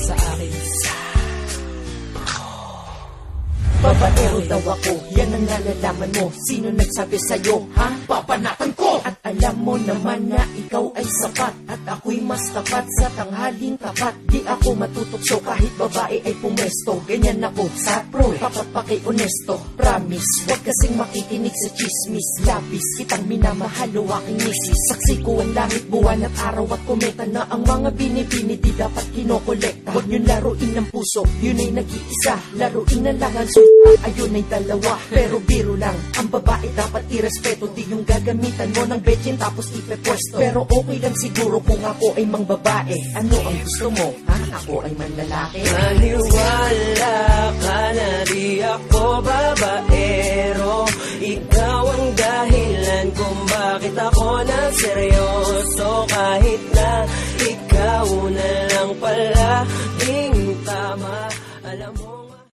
sa akin. Babaero daw ako, yan ang nalalaman mo. Sino nagsabi sa'yo, ha? Papanatan ko! At alam mo naman na ikaw ay sapat, at ako'y mas tapat sa tanghaling tapat. Di ako matutukso kahit babae ay pumesto. Ganyan ako sa pro, tapat pa kay honesto. Promise, huwag kasing makikinig sa chismis. Labis, kitang minamahal o aking misis. Saksi ko ang langit, buwan at araw at kometa, na ang mga binibini di dapat kinokolekta. Huwag nyo laruin ng puso, yun ay nag-iisa. Laruin na lang ang ayun ay dalawa, pero biro lang. Ang babae dapat irespeto, di yung gagamitan mo ng betchin tapos ipepwesto. Pero okay lang siguro kung ako ay mang babae. Ano ang gusto mo, ha? Ako ay manlalaki. Maniwala ka na di ako babaero. Ikaw ang dahilan kung bakit ako nagseryoso. Kahit na ikaw na lang palaging tama, alam mo